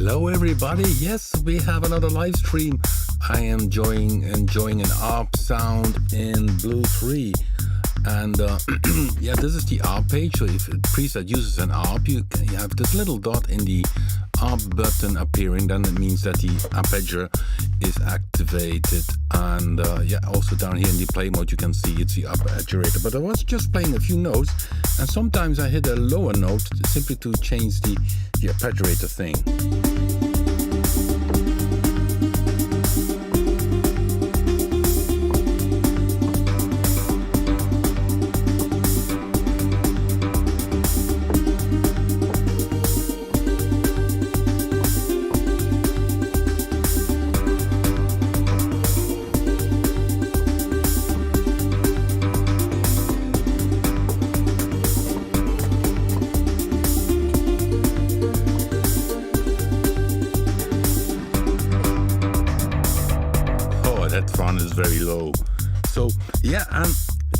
Hello everybody, yes, we have another live stream. I am enjoying an ARP sound in Blue 3. And yeah, this is the ARP page. So if a preset uses an ARP, you have this little dot in the ARP button appearing. Then it means that the arpeggiator is activated. And yeah, also down here in the play mode, you can see it's the arpeggiator. But I was just playing a few notes, and sometimes I hit a lower note simply to change the arpeggiator thing. That font is very low. So yeah, and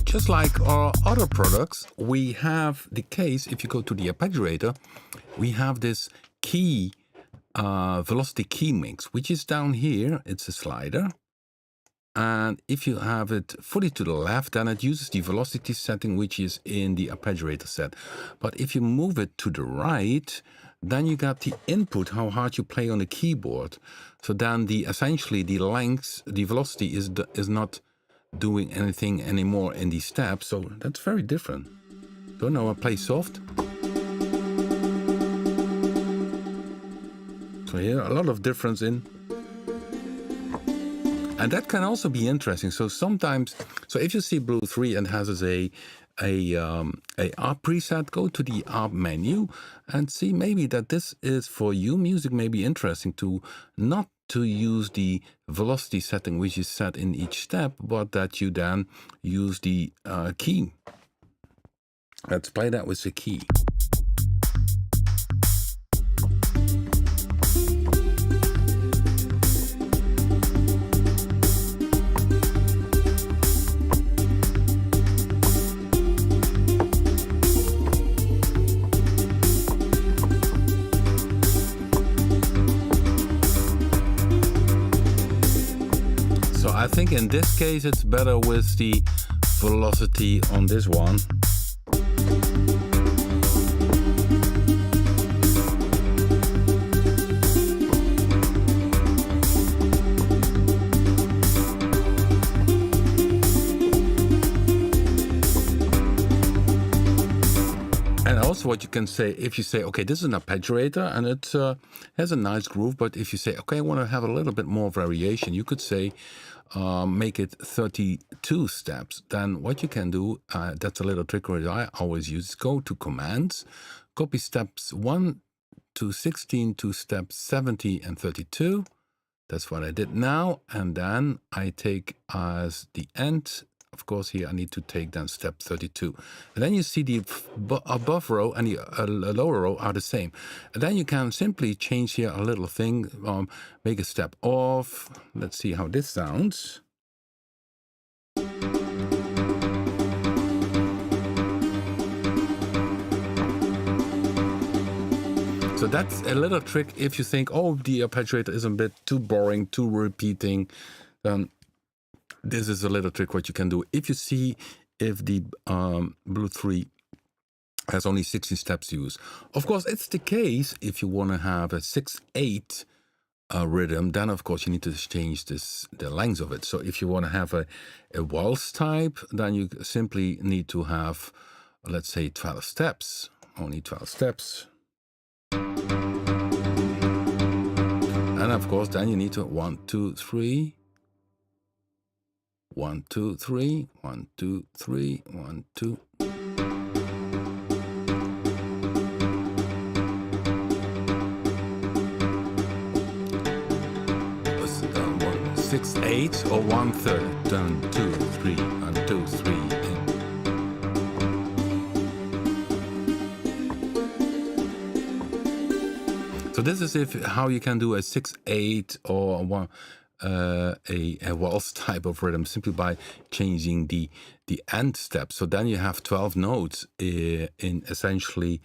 just like our other products, we have the case. If you go to the arpeggiator, we have this key velocity key mix, which is down here. It's a slider, and if you have it fully to the left, then it uses the velocity setting, which is in the arpeggiator set. But if you move it to the right, then you got the input, how hard you play on the keyboard. So then essentially the length, the velocity is not doing anything anymore in these steps. So that's very different. So now I play soft. So here a lot of difference in. And that can also be interesting. So sometimes, so if you see Blue 3 and has a ARP preset, go to the ARP menu and see maybe that this is for you. Music may be interesting to not to use the velocity setting which is set in each step, but that you then use the key. Let's play that with the key. I think in this case it's better with the velocity on this one. And also what you can say, if you say, okay, this is an arpeggiator and it has a nice groove, but if you say, okay, I want to have a little bit more variation, you could say, make it 32 steps. Then what you can do, that's a little trickery I always use, go to commands, copy steps 1 to 16 to steps 70 and 32. That's what I did now. And then I take as the end, of course, here I need to take then step 32. And then you see the above row and the lower row are the same. And then you can simply change here a little thing, make a step off. Let's see how this sounds. So that's a little trick if you think, oh, the arpeggiator is a bit too boring, too repeating. This is a little trick what you can do. If you see if the Blue 3 has only 16 steps to use. Of course, it's the case if you want to have a 6/8 rhythm, then of course you need to change the length of it. So if you want to have a waltz type, then you simply need to have, let's say, 12 steps, only 12 steps. And of course, then you need to 1, 2, 3. 1, 2, 3, 1, 2, 3, 1, 2. 6/8 or 1/3. 1, 2, 3, 1, 2, 3. So this is how you can do a 6/8 or a waltz type of rhythm simply by changing the end step. So then you have 12 notes in essentially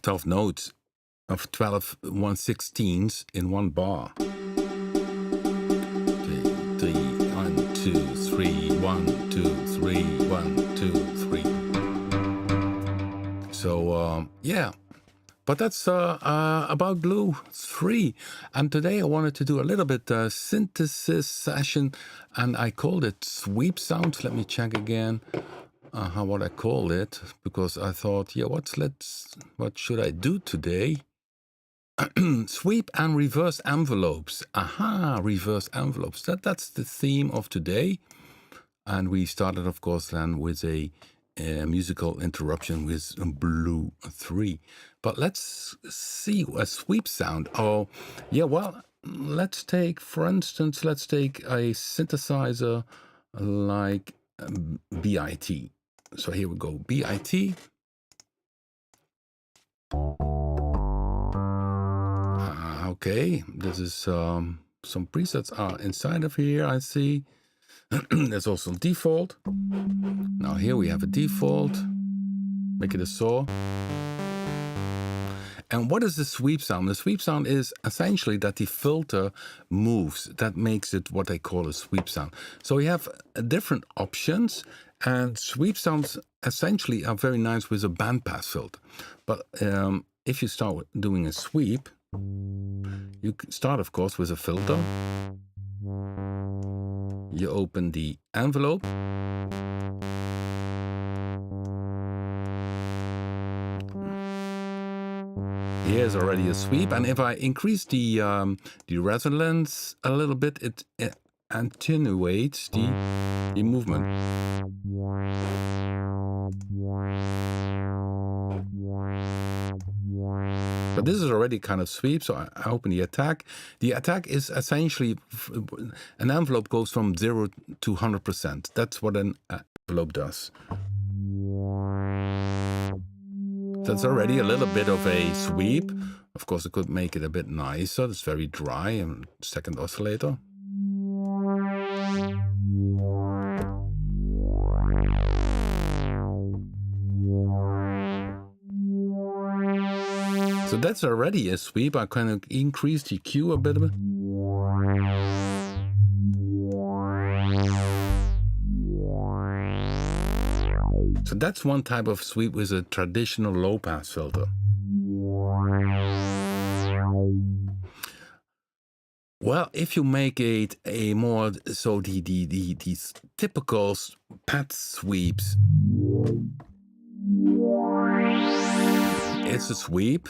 12 notes of 12 1/16 in one bar. 3, 1, 2, 3, 1, 2, 3, 1, 2, 3. So yeah. But that's about Blue 3. And today I wanted to do a little bit synthesis session, and I called it sweep sounds. Let me check again what I called it, because I thought, yeah, what should I do today? Sweep and reverse envelopes. Aha, reverse envelopes. That's the theme of today. And we started, of course, then with a musical interruption with Blue 3. But let's see a sweep sound. Oh, yeah, well, let's take, for instance, a synthesizer like BIT. So here we go, BIT. Okay, this is some presets are inside of here, I see. There's also default. Now here we have a default. Make it a saw. And what is the sweep sound? The sweep sound is essentially that the filter moves. That makes it what I call a sweep sound. So we have different options, and sweep sounds essentially are very nice with a bandpass filter. But if you start doing a sweep, you start, of course, with a filter. You open the envelope. Here's already a sweep, and if I increase the resonance a little bit, it attenuates the movement. But this is already kind of sweep, so I open the attack. The attack is essentially an envelope goes from 0 to 100%. That's what an envelope does. That's already a little bit of a sweep. Of course, I could make it a bit nicer. It's very dry. And second oscillator. So that's already a sweep. I kind of increase the Q a bit. So that's one type of sweep with a traditional low-pass filter. Well, if you make it a more, so these typical pad sweeps, it's a sweep.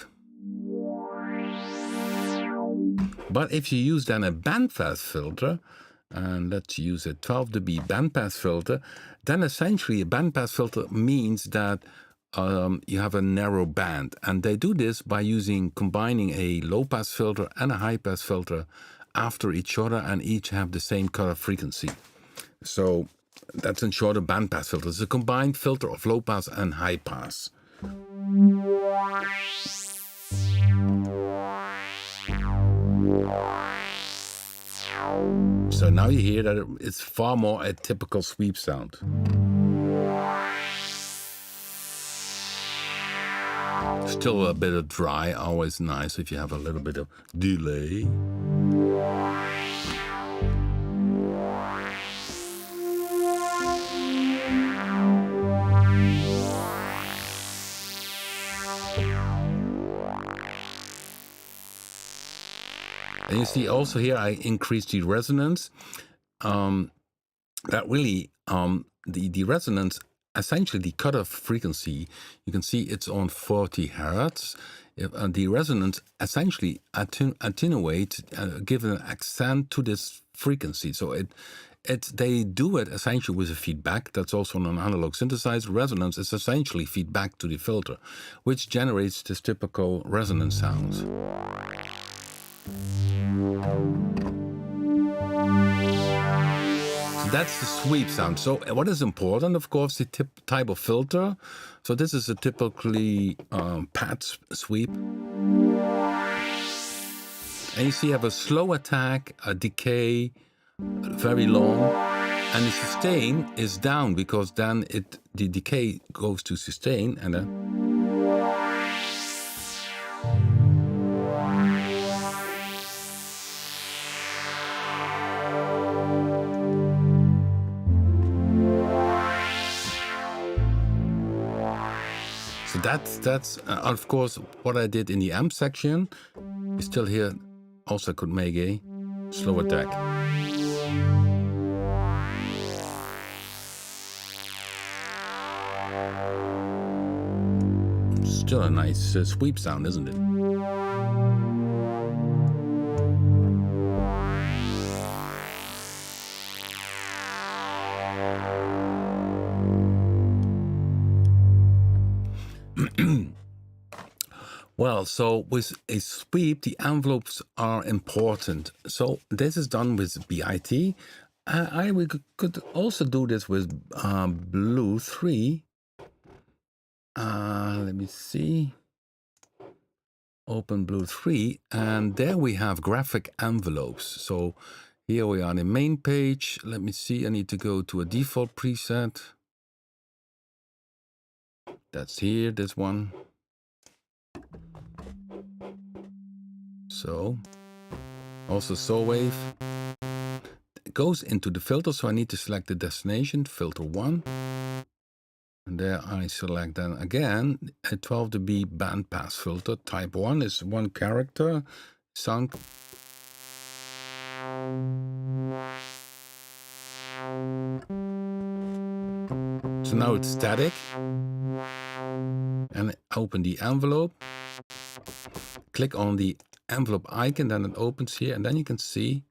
But if you use then a bandpass filter, and let's use a 12 dB bandpass filter, then essentially a bandpass filter means that you have a narrow band. And they do this by combining a low-pass filter and a high-pass filter after each other, and each have the same cutoff frequency. So that's in short a bandpass filter. It's a combined filter of low-pass and high-pass. So now you hear that it's far more a typical sweep sound. Still a bit of dry, always nice if you have a little bit of delay. And you see also here I increased the resonance. That really, the resonance, essentially the cutoff frequency, you can see it's on 40 hertz. The resonance essentially attenuates, give an accent to this frequency. So they do it essentially with a feedback. That's also on an analog synthesizer. Resonance is essentially feedback to the filter, which generates this typical resonance sounds. So that's the sweep sound. So what is important, of course, the type of filter. So this is a typically pad sweep. And you see you have a slow attack, a decay, very long, and the sustain is down because then the decay goes to sustain, and that's of course what I did in the amp section. You still here also could make a slow attack. Still a nice sweep sound, isn't it? Well, so with a sweep, the envelopes are important. So this is done with BIT. We could also do this with Blue 3. Let me see. Open Blue 3, and there we have graphic envelopes. So here we are on the main page. Let me see, I need to go to a default preset. That's here, this one. So, also saw wave. It goes into the filter, so I need to select the destination, filter 1. And there I select then again a 12 dB bandpass filter. Type 1 is 1 character. Sound. So now it's static. And open the envelope. Click on the envelope icon, then it opens here, and then you can see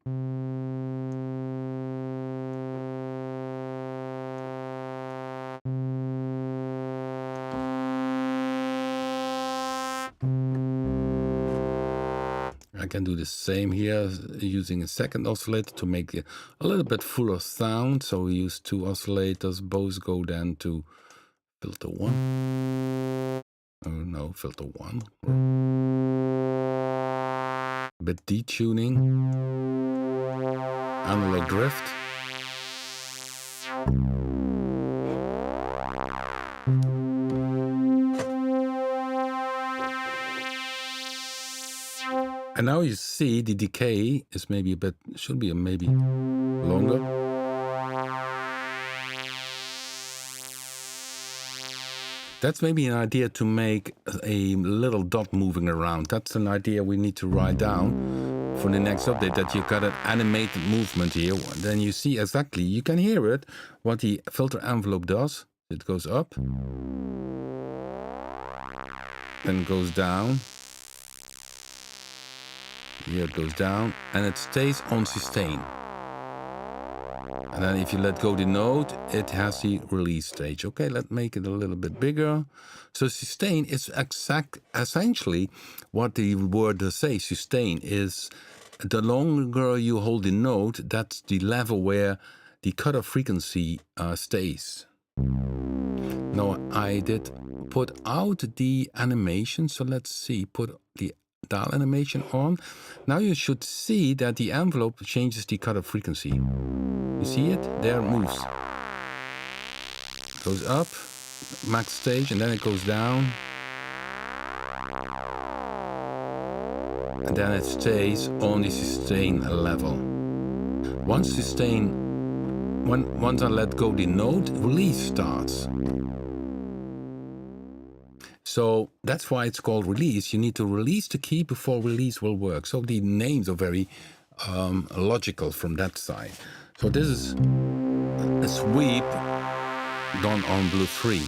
I can do the same here using a second oscillator to make it a little bit fuller sound. So we use 2 oscillators, both go then to filter 1. Oh no, filter 1. A bit detuning, analog drift. And now you see the decay is maybe a bit, should be maybe longer. That's maybe an idea to make a little dot moving around. That's an idea we need to write down for the next update, that you got an animated movement here. Then you see exactly, you can hear it, what the filter envelope does. It goes up, then goes down. Here it goes down, and it stays on sustain. And then if you let go the node, it has the release stage. Okay, let's make it a little bit bigger. So sustain is essentially what the word does say. Sustain is the longer you hold the node, that's the level where the cutoff frequency stays. Now I did put out the animation, so let's see, put the dial animation on. Now you should see that the envelope changes the cutoff frequency. You see it? There it moves. It goes up, max stage, and then it goes down. And then it stays on the sustain level. Once I let go the node, release starts. So that's why it's called release. You need to release the key before release will work. So the names are very logical from that side. So this is a sweep done on Blue 3.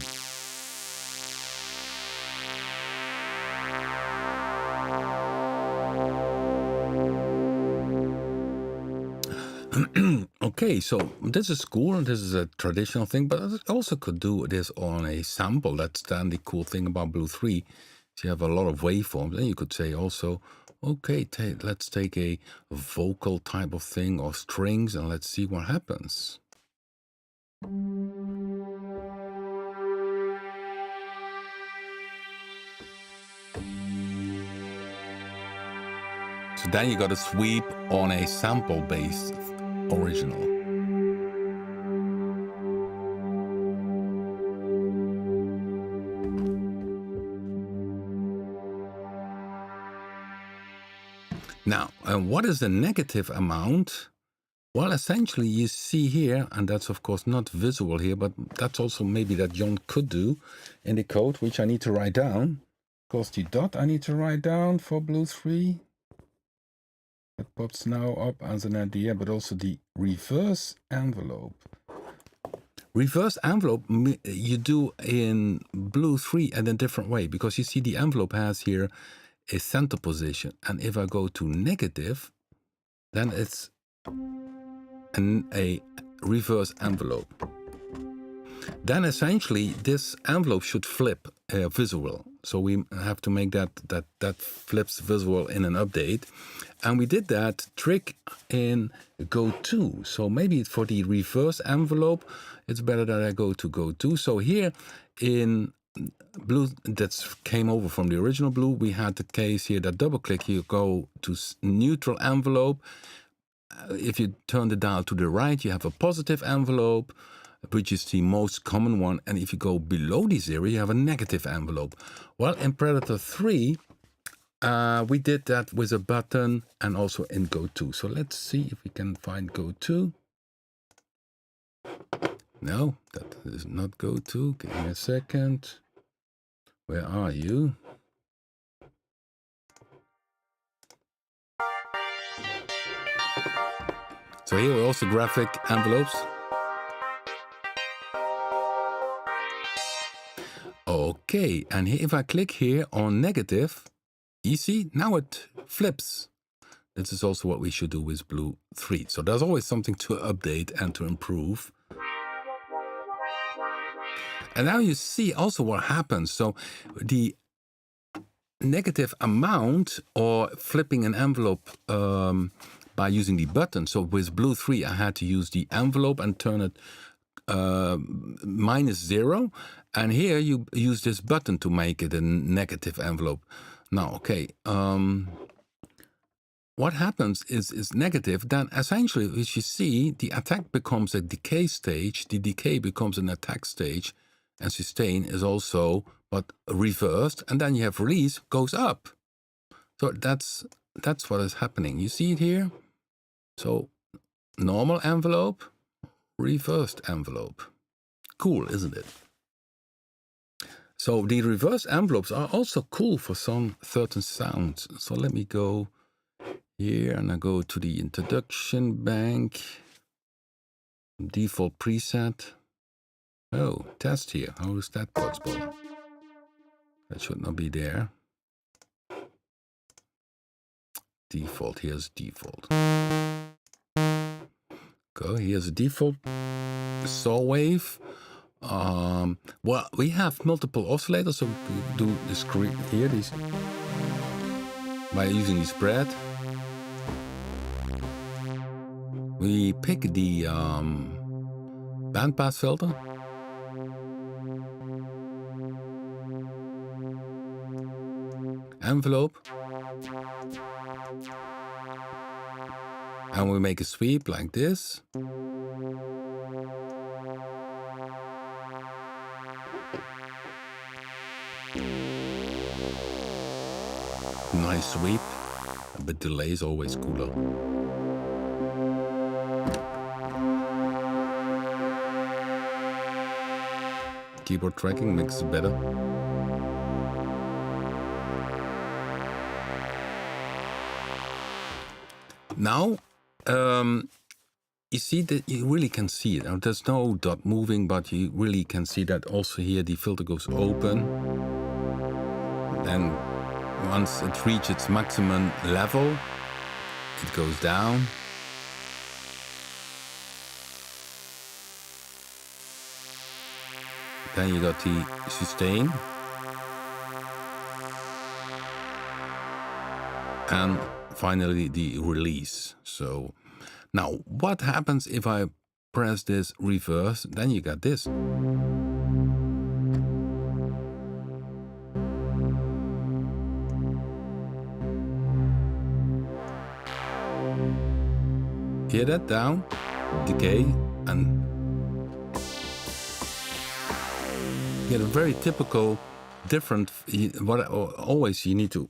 Okay, so this is cool, and this is a traditional thing, but I also could do this on a sample. That's then the cool thing about Blue 3. If you have a lot of waveforms, then you could say also, okay, let's take a vocal type of thing or strings, and let's see what happens. So then you got a sweep on a sample-based original. Now, what is the negative amount Well, essentially you see here, and that's of course not visible here, but that's also maybe that John could do in the code, which I need to write down. Of course, the dot I need to write down for blue 3. That pops now up as an idea, but also the reverse envelope. Reverse envelope you do in blue 3 in a different way, because you see the envelope has here a center position. And if I go to negative, then it's a reverse envelope. Then essentially this envelope should flip visual. So we have to make that flips visual in an update. And we did that trick in Go-To. So maybe for the reverse envelope, it's better that I go to Go-To. So here in blue, that came over from the original blue, we had the case here that double click, you go to neutral envelope. If you turn the dial to the right, you have a positive envelope, which is the most common one. And if you go below the 0, you have a negative envelope. Well, in Predator 3, we did that with a button and also in Go-To. So let's see if we can find Go-To. No, that is not Go-To. Give me a second. Where are you? So here are also graphic envelopes. Okay, and here, if I click here on negative, you see, now it flips. This is also what we should do with blue 3. So there's always something to update and to improve. And now you see also what happens. So the negative amount, or flipping an envelope by using the button. So with blue 3, I had to use the envelope and turn it -0. And here you use this button to make it a negative envelope. Now, okay, what happens is negative, then essentially, as you see, the attack becomes a decay stage, the decay becomes an attack stage, and sustain is also but reversed, and then you have release goes up. So that's what is happening. You see it here? So normal envelope, reversed envelope. Cool, isn't it? So the reverse envelopes are also cool for some certain sounds. So let me go here and I go to the introduction bank, default preset. Oh, test here. How is that possible? That should not be there. Default, here's default. Go, here's a default saw wave. Well, we have multiple oscillators, so we do this here, these by using the spread. We pick the bandpass filter. Envelope. And we make a sweep like this. Nice sweep. A bit delay is always cooler. Keyboard tracking makes it better. Now, you see that you really can see it. Now, there's no dot moving, but you really can see that also here the filter goes open. Then once it reaches its maximum level, it goes down. Then you got the sustain. And finally the release. So now what happens if I press this reverse? Then you got this. Hear that? Down, decay, and you get a very typical different, what always you need to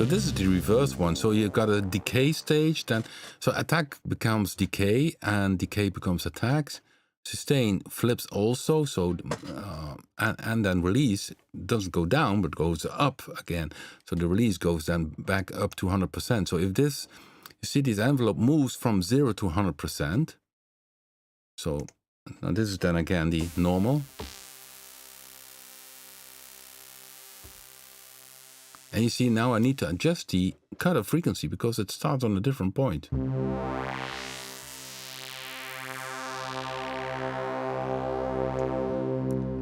So this is the reverse one. So you've got a decay stage, then so attack becomes decay and decay becomes attack. Sustain flips also, so and then release doesn't go down but goes up again. So the release goes then back up to 100%. So if this, you see this envelope moves from 0 to 100%. So now this is then again the normal. And you see now I need to adjust the cutoff frequency because it starts on a different point.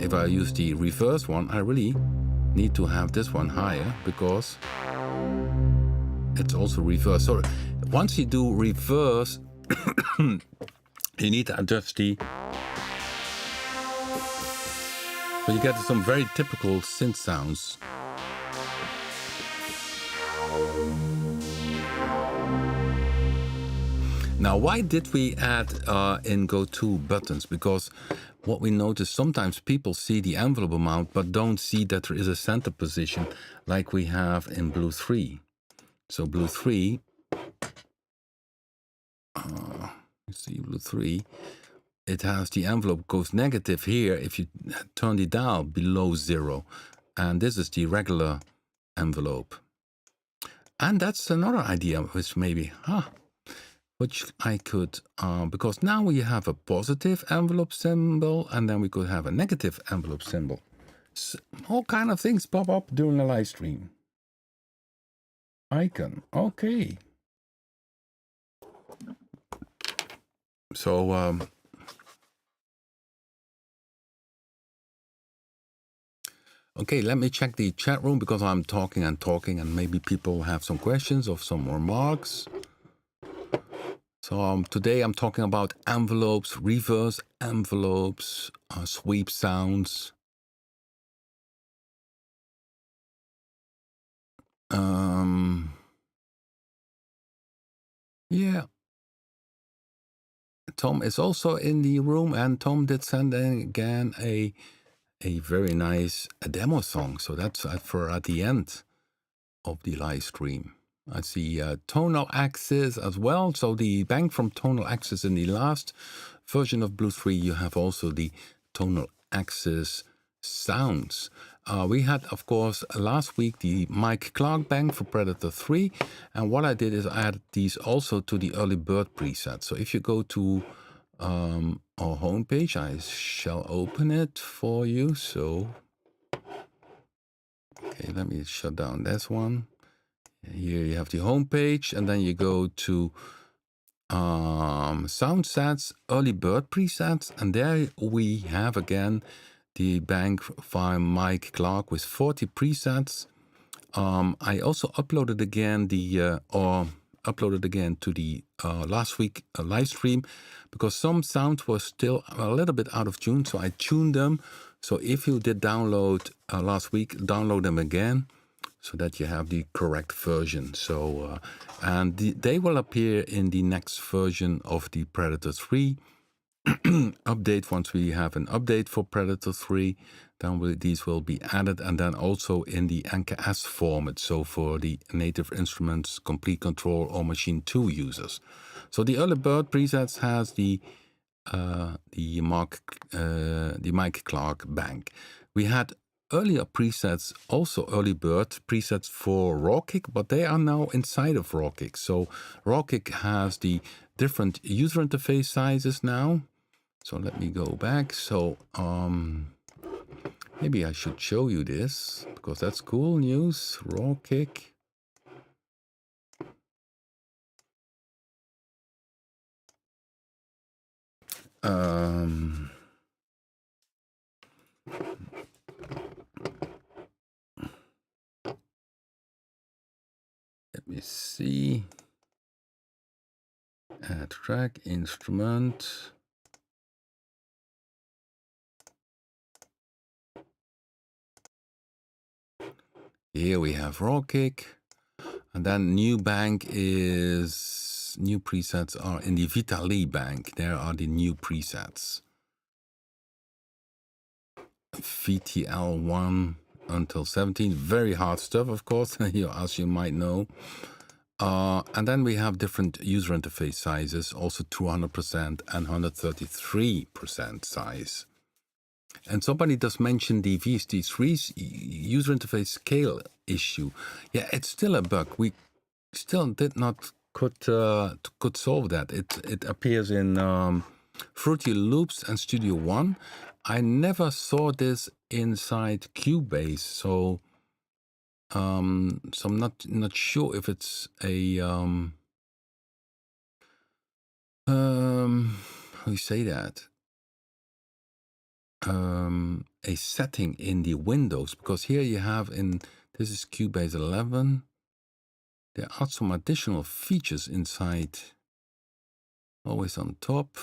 If I use the reverse one, I really need to have this one higher because it's also reverse. So once you do reverse, you need to adjust the... So you get some very typical synth sounds. Now, why did we add in Go-To buttons? Because what we notice, sometimes people see the envelope amount, but don't see that there is a center position like we have in Blue 3. So Blue 3, you see Blue 3, it has the envelope goes negative here if you turn the dial below 0. And this is the regular envelope. And that's another idea, which maybe, which I could, because now we have a positive envelope symbol, and then we could have a negative envelope symbol. So all kind of things pop up during a live stream. Icon, okay. So, okay, let me check the chat room because I'm talking and maybe people have some questions or some remarks. So today I'm talking about envelopes, reverse envelopes, sweep sounds. Yeah. Tom is also in the room, and Tom did send in again a very nice demo song. So that's for at the end of the live stream. I see tonal axis as well. So the bank from tonal axis in the last version of Blue 3, you have also the tonal axis sounds. We had, of course, last week the Mike Clark bank for Predator 3. And what I did is I added these also to the early bird preset. So if you go to our homepage, I shall open it for you. So, okay, let me shut down this one. Here you have the homepage, and then you go to sound sets, early bird presets, and there we have again the bank from Mike Clark with 40 presets. I also uploaded again to the last week live stream because some sounds were still a little bit out of tune, so I tuned them. So if you did download last week, download them again so that you have the correct version. So and they will appear in the next version of the Predator 3 update. Once we have an update for Predator 3, then these will be added, and then also in the NKS format, so for the Native Instruments, Complete Control, or Machine 2 users. So the early bird presets has the Mike Clark bank. We had earlier presets, also early bird presets for Rawkick, but they are now inside of Rawkick. So Rawkick has the different user interface sizes now. So let me go back. So maybe I should show you this because that's cool news. Rawkick. Let me see. Add track, instrument. Here we have Rawkick. And then new bank is, new presets are in the Vitali bank. There are the new presets. VTL1 until 17. Very hard stuff, of course, as you might know. And then we have different user interface sizes, also 200% and 133% size. And somebody does mention the VST3's user interface scale issue. Yeah, it's still a bug. We still did not could solve that. It appears in Fruity Loops and Studio One. I never saw this inside Cubase, so I'm not sure if it's a how do you say that? A setting in the windows, because here you have this is Cubase 11. There are some additional features inside, always on top.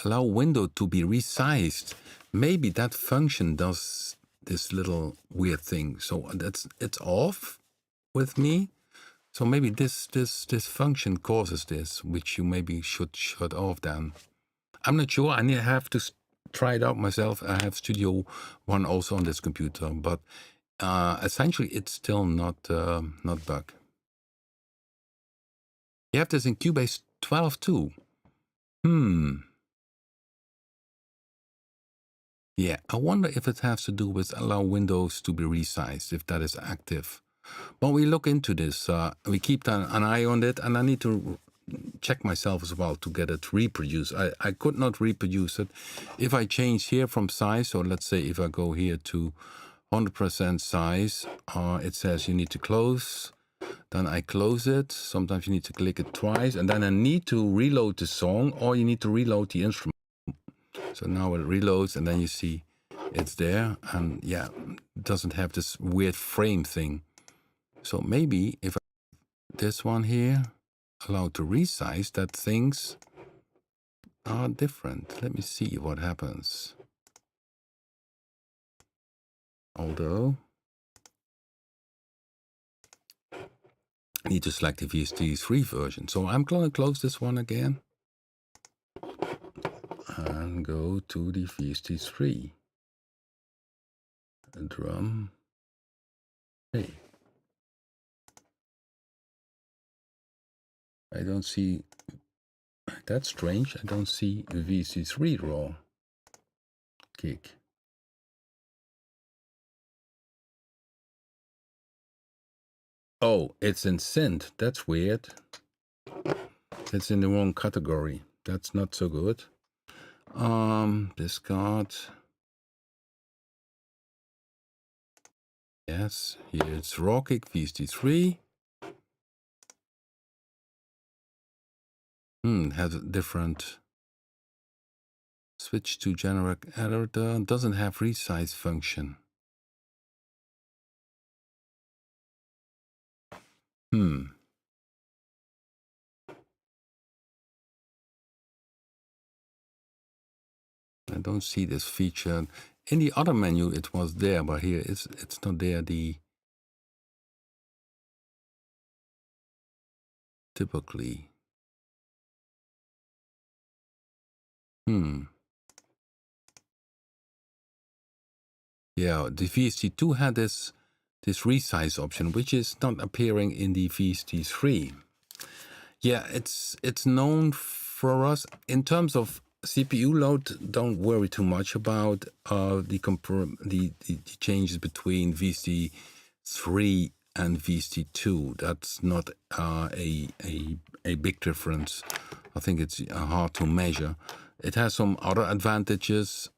Allow window to be resized. Maybe that function does this little weird thing. So it's off with me. So maybe this function causes this, which you maybe should shut off then. I'm not sure. I have to try it out myself. I have Studio One also on this computer, but essentially it's still not bug. You have this in Cubase 12 too. Yeah, I wonder if it has to do with allow windows to be resized, if that is active. But we look into this. We keep an eye on it, and I need to check myself as well to get it reproduced. I could not reproduce it. If I change here from size, so let's say if I go here to 100% size, it says you need to close. Then I close it. Sometimes you need to click it twice, and then I need to reload the song, or you need to reload the instrument. So now it reloads, and then you see it's there, and yeah, it doesn't have this weird frame thing. So maybe if this one here, allowed to resize, that things are different. Let me see what happens. Although, I need to select the VST3 version. So I'm going to close this one again and go to the VST3. Drum. Hey. I don't see, that's strange. I don't see the VST3 raw kick. Oh, it's in synth. That's weird. It's in the wrong category. That's not so good. Discard. Yes, here it's raw kick VST3. Has a different switch to generic editor. Doesn't have resize function. I don't see this feature. In the other menu it was there, but here it's not there. The typically. Yeah, the VST2 had this resize option, which is not appearing in the VST3. Yeah, it's known for us in terms of CPU load. Don't worry too much about the changes between VST3 and VST2. That's not a big difference. I think it's hard to measure. It has some other advantages.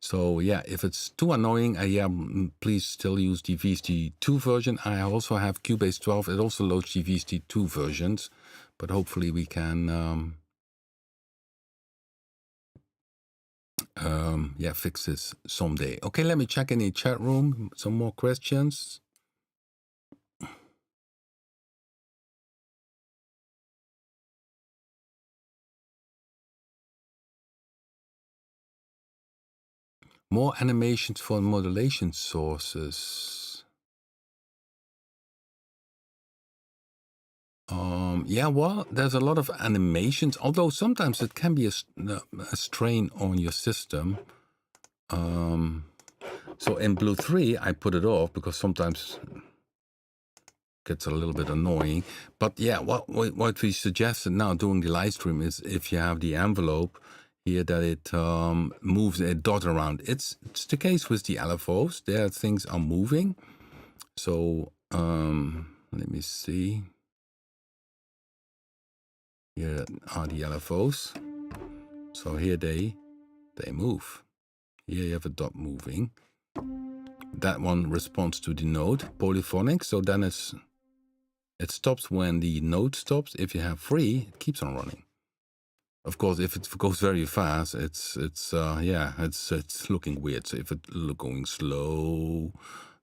So yeah, if it's too annoying, please still use the VST2 version. I also have Cubase 12. It also loads the VST2 versions, but hopefully we can fix this someday. Okay, let me check in the chat room. Some more questions. More animations for modulation sources. Yeah, well, there's a lot of animations, although sometimes it can be a strain on your system. So in Blue 3, I put it off because sometimes it gets a little bit annoying. But yeah, what we suggested now during the live stream is if you have the envelope here that it moves a dot around. It's the case with the LFOs. There things are moving. So let me see. Here are the LFOs. So here they move. Here you have a dot moving. That one responds to the node, polyphonic. So then it stops when the node stops. If you have free, it keeps on running. Of course, if it goes very fast, it's looking weird. So if it's going slow,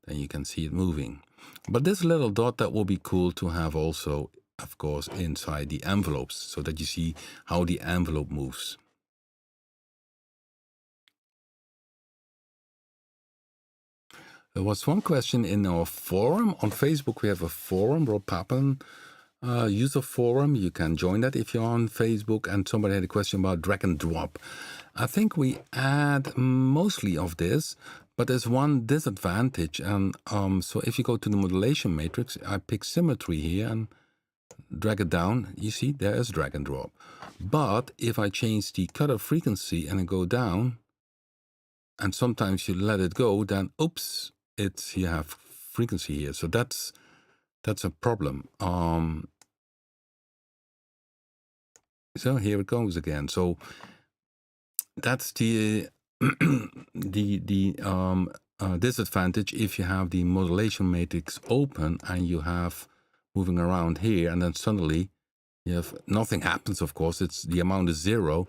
then you can see it moving. But this little dot, that will be cool to have also, of course, inside the envelopes, so that you see how the envelope moves. There was one question in our forum. On Facebook, we have a forum, Rob Papen user forum. You can join that if you're on Facebook. And somebody had a question about drag and drop. I think we add mostly of this, but there's one disadvantage. And so if you go to the modulation matrix, I pick symmetry here and drag it down. You see, there is drag and drop. But if I change the cutoff frequency and I go down, and sometimes you let it go, then oops, you have frequency here. So that's a problem. So here it goes again. So that's the disadvantage if you have the modulation matrix open and you have moving around here, and then suddenly you have nothing happens. Of course, the amount is 0,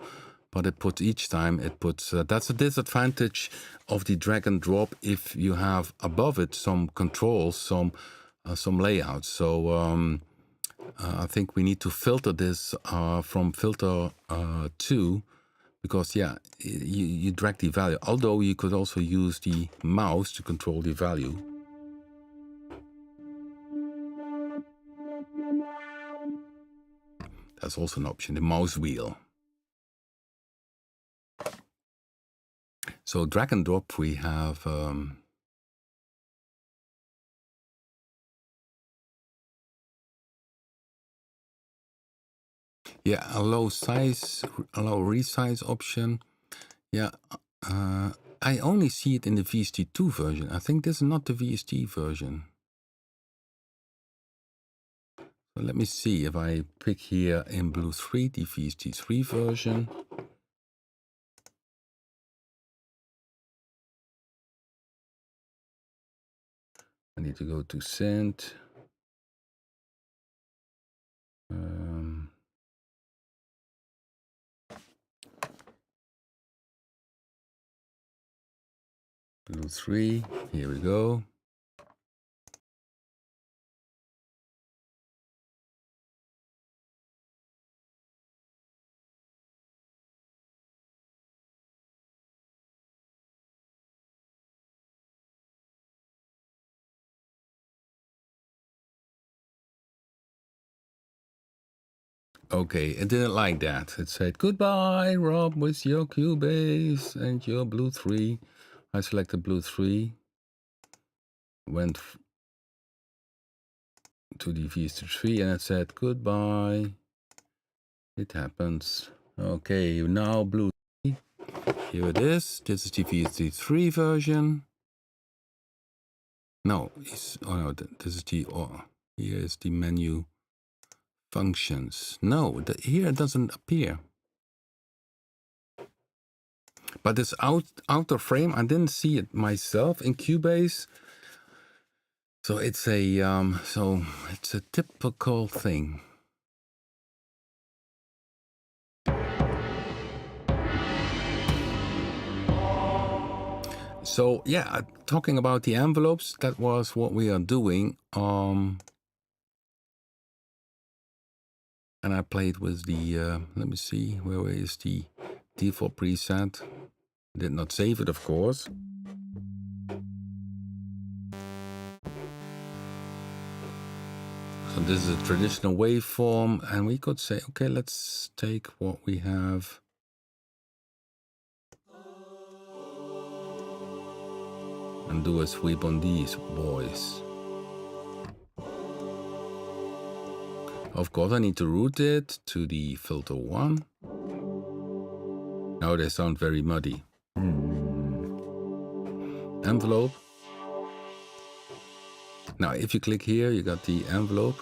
but it puts each time it puts. That's a disadvantage of the drag and drop if you have above it some controls, some layouts. So I think we need to filter this from filter 2, because you drag the value. Although you could also use the mouse to control the value. That's also an option, the mouse wheel. So drag and drop, we have allow resize option. I only see it in the VST2 version. I think this is not the VST version. So let me see if I pick here in Blue 3 the VST3 version. I need to go to send. Blue 3, here we go. Okay, it didn't like that. It said, goodbye, Rob, with your Cubase and your Blue 3. I selected Blue 3. Went to the VST3 and it said, goodbye. It happens. Okay, now Blue 3. Here it is. This is the VST3 version. No, this is here is the menu functions. No, here it doesn't appear. But this outer frame, I didn't see it myself in Cubase. So it's a typical thing. So yeah, talking about the envelopes, that was what we are doing. And I played with the, let me see, where is the default preset? Did not save it, of course. So this is a traditional waveform, and we could say, okay, let's take what we have. And do a sweep on these boys. Of course, I need to route it to the filter 1. Now they sound very muddy. Envelope. Now, if you click here, you got the envelope.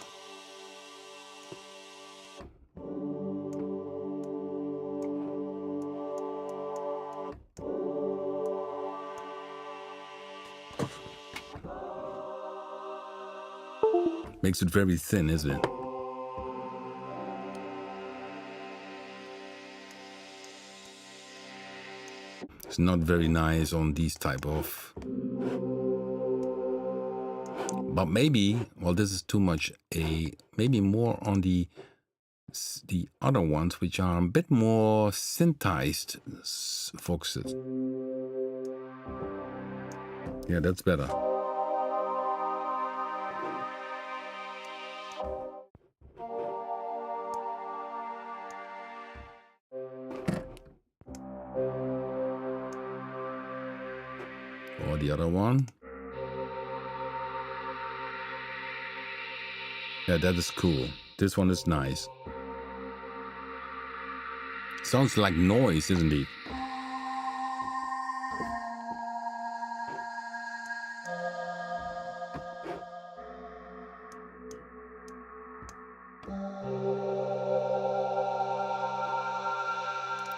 Makes it very thin, isn't it? It's not very nice on these type of... But maybe, well, this is too much maybe more on the other ones, which are a bit more synthesized voxes. Yeah, that's better. Or the other one. Yeah, that is cool. This one is nice. Sounds like noise, isn't it?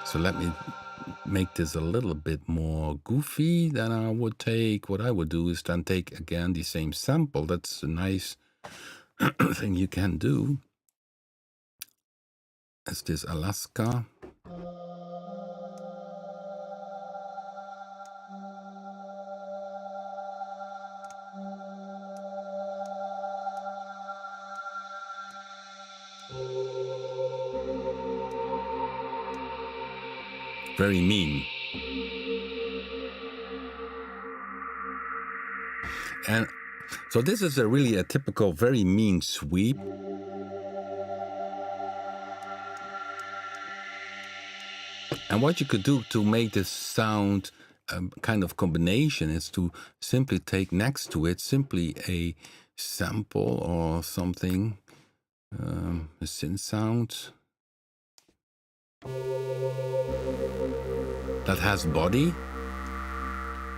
So let me make this a little bit more goofy. Then I would take, what I would do is then take again the same sample. That's a nice thing you can do. As this Alaska. Very mean. And so this is really a typical very mean sweep. And what you could do to make this sound kind of combination is to simply take next to it simply a sample or something, a synth sound that has body.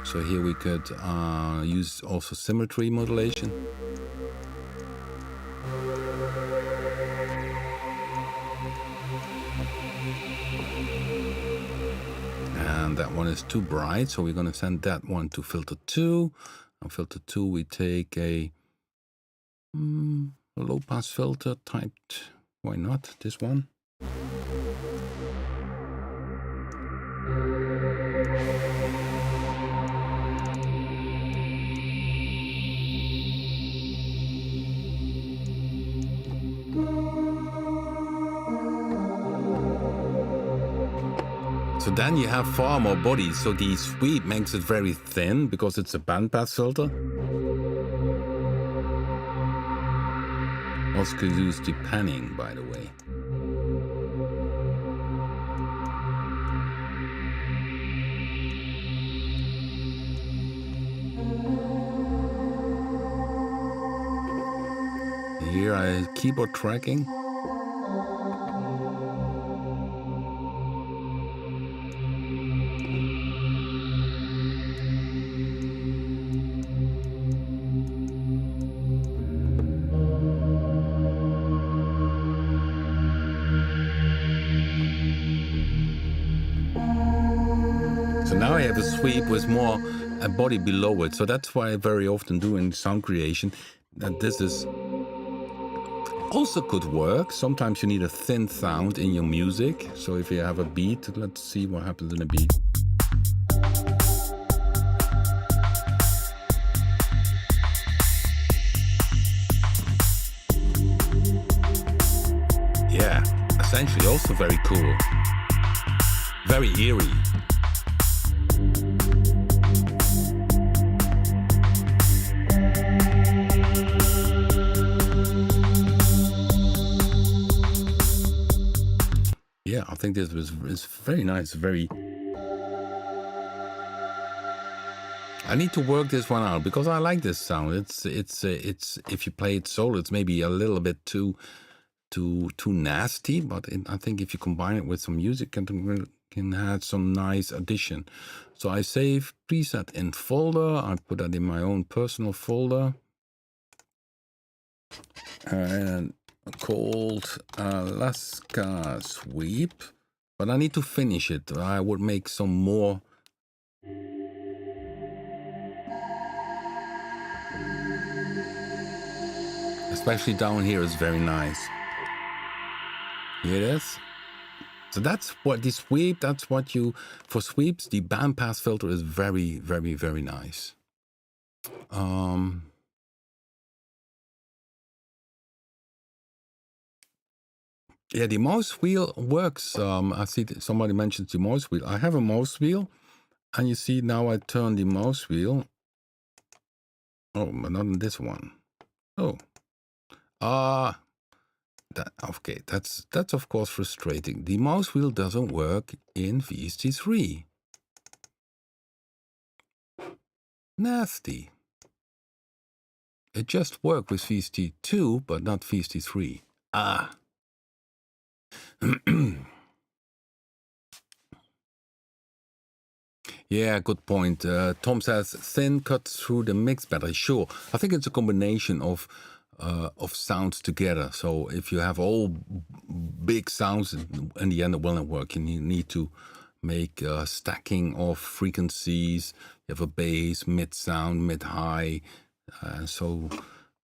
So here we could use also symmetry modulation. And that one is too bright, so we're going to send that one to filter 2. On filter 2 we take a low pass filter typed, why not, this one. So then you have far more body, so the sweep makes it very thin because it's a bandpass filter. Also could use the panning, by the way. Here I keyboard tracking. So now I have a sweep with more a body below it. So that's why I very often do in sound creation that this is also could work. Sometimes you need a thin sound in your music. So if you have a beat, let's see what happens in a beat. Yeah, essentially also very cool. Very eerie. Yeah, I think this is very nice. I need to work this one out because I like this sound. It's if you play it solo, it's maybe a little bit too nasty. But I think if you combine it with some music, can add some nice addition. So I save preset in folder. I put that in my own personal folder and called Alaska Sweep. But I need to finish it. I would make some more. Especially down here is very nice. Here it is. So that's what the sweep, that's what you, for sweeps, the bandpass filter is very, very, very nice. Yeah, the mouse wheel works. I see somebody mentions the mouse wheel. I have a mouse wheel, and you see now I turn the mouse wheel. Oh, but not on this one. Oh, okay, that's of course frustrating. The mouse wheel doesn't work in VST3. Nasty. It just worked with VST2, but not VST3. Ah. Yeah, good point. Tom says thin cuts through the mix better. Sure, I think it's a combination of sounds together. So if you have all big sounds, in the end it will not work. You need to make stacking of frequencies. You have a bass, mid sound, mid high, so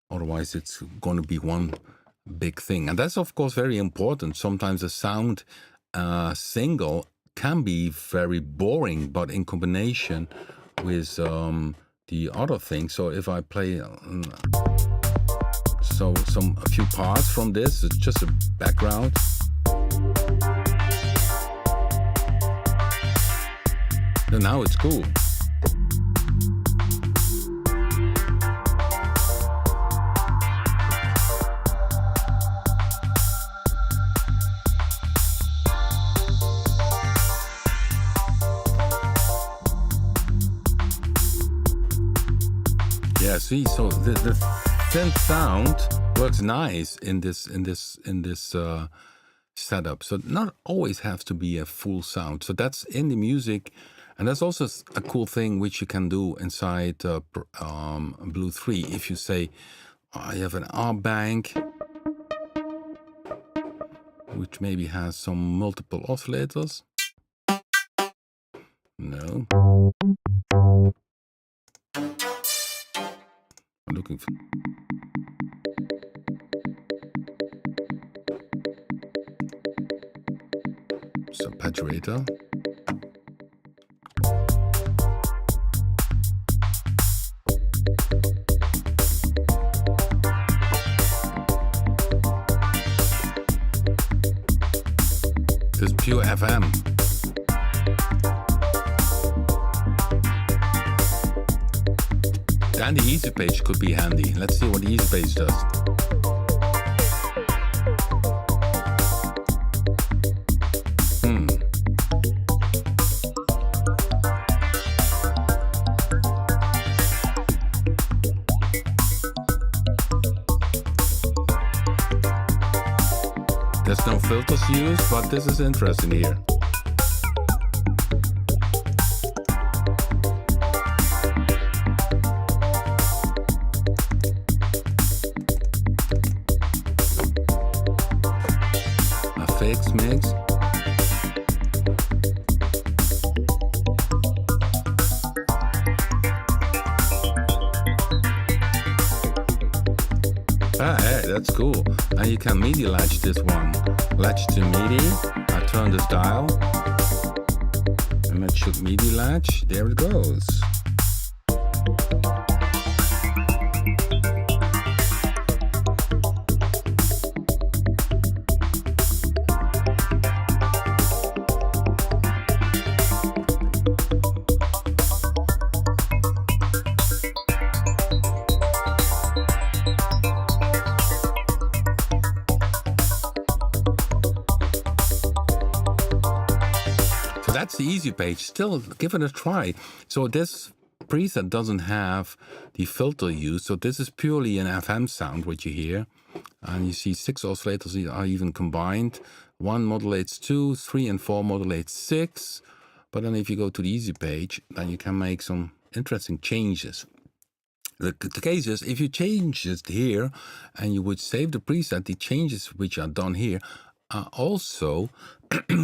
otherwise it's going to be one big thing. And that's of course very important. Sometimes a sound single can be very boring, but in combination with the other thing. So if I play a few parts from this, it's just a background. And now it's cool. Yeah, see, so the synth sound works nice in this setup. So not always has to be a full sound. So that's in the music, and that's also a cool thing which you can do inside Blue 3. If you say I have an R bank, which maybe has some multiple oscillators. No. I'm looking for saturator. This is pure FM. And the easy page could be handy. Let's see what the easy page does. There's no filters used, but this is interesting here. Mix. Hey, that's cool. And you can MIDI latch this one. Latch to MIDI. I turn this dial. And it should MIDI latch. There it goes. that's the easy page. Still, give it a try. So this preset doesn't have the filter used. So this is purely an FM sound, what you hear. And you see 6 oscillators are even combined. 1 modulates 2, 3 and 4 modulates 6. But then if you go to the easy page, then you can make some interesting changes. The case is, if you change it here and you would save the preset, the changes which are done here are also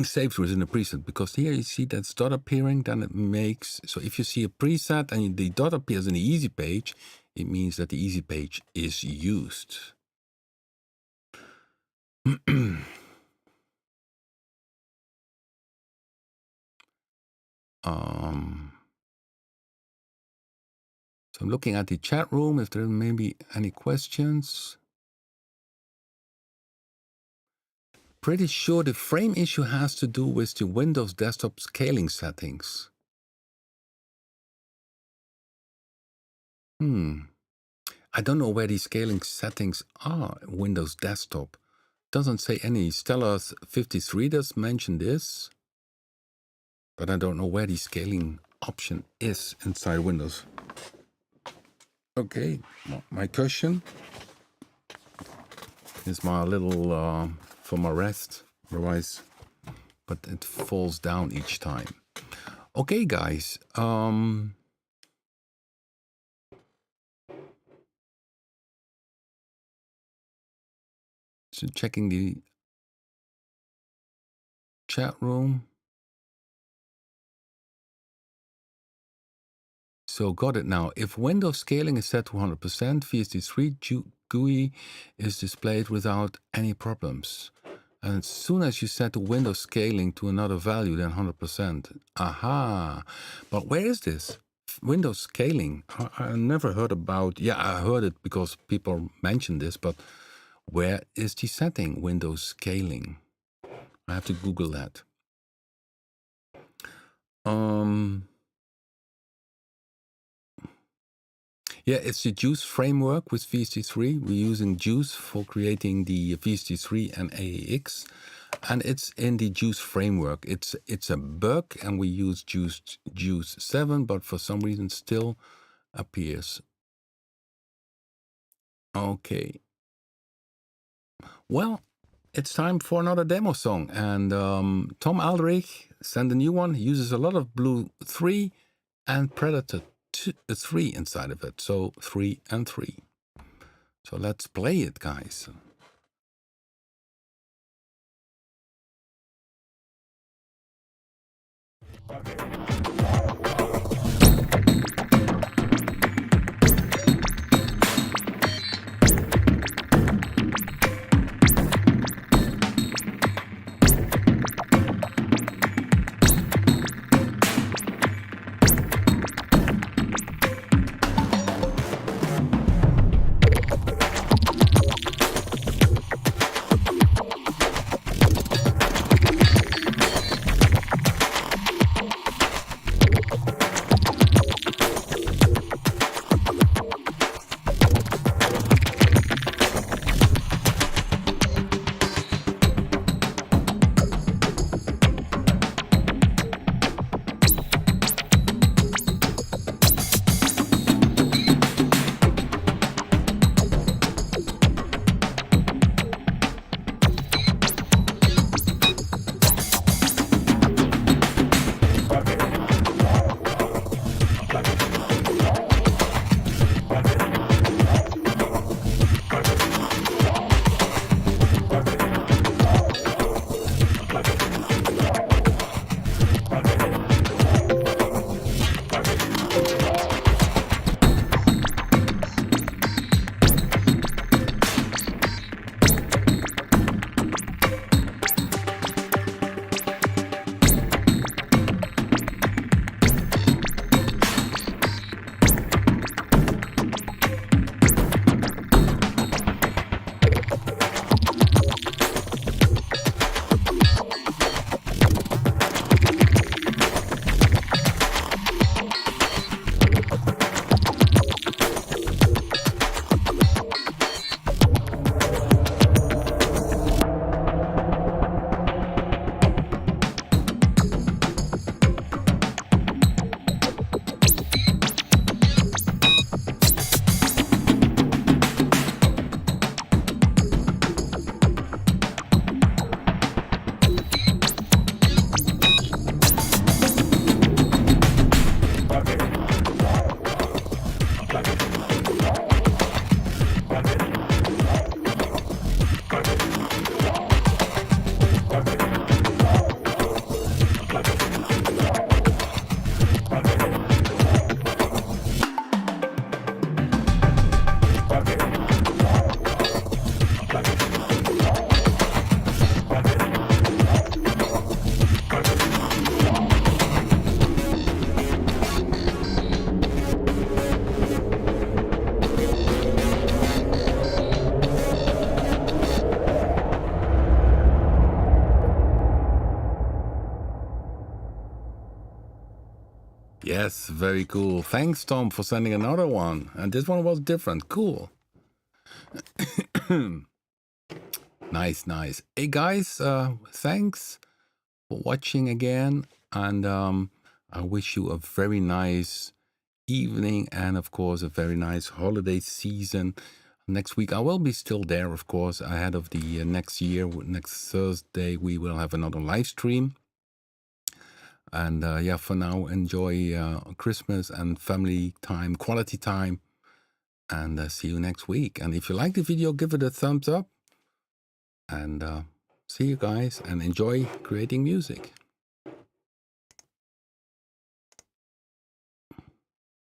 saved within the preset, because here you see that dot appearing, then it makes, so if you see a preset and the dot appears in the easy page, it means that the easy page is used. So I'm looking at the chat room if there may be any questions. Pretty sure the frame issue has to do with the Windows desktop scaling settings. I don't know where the scaling settings are in Windows desktop. Doesn't say any. Stellar 53 does mention this, but I don't know where the scaling option is inside Windows. Okay, my cushion is my little for my rest, otherwise, but it falls down each time. Okay, guys. So checking the chat room. So got it now. If Windows scaling is set to 100%, VST3 GUI is displayed without any problems. And as soon as you set the Windows scaling to another value than 100%. Aha! But where is this? Windows scaling? I never heard about, yeah, I heard it because people mentioned this, but where is the setting, Windows scaling? I have to Google that. Yeah, it's the Juice framework with VST3. We're using Juice for creating the VST3 and AAX, and it's in the Juice framework. It's a bug, and we use Juice 7, but for some reason still appears. Okay. Well, it's time for another demo song, and Tom Alric sent a new one. He uses a lot of Blue 3 and Predator 3 inside of it, so 3 and 3. So let's play it, guys. Yes, very cool. Thanks, Tom, for sending another one. And this one was different. Cool. Nice, nice. Hey, guys, thanks for watching again. And I wish you a very nice evening and, of course, a very nice holiday season. Next week, I will be still there, of course, ahead of the next year. Next Thursday, we will have another live stream. And yeah, for now, enjoy Christmas and family time, quality time. And see you next week. And if you like the video, give it a thumbs up. And see you guys and enjoy creating music.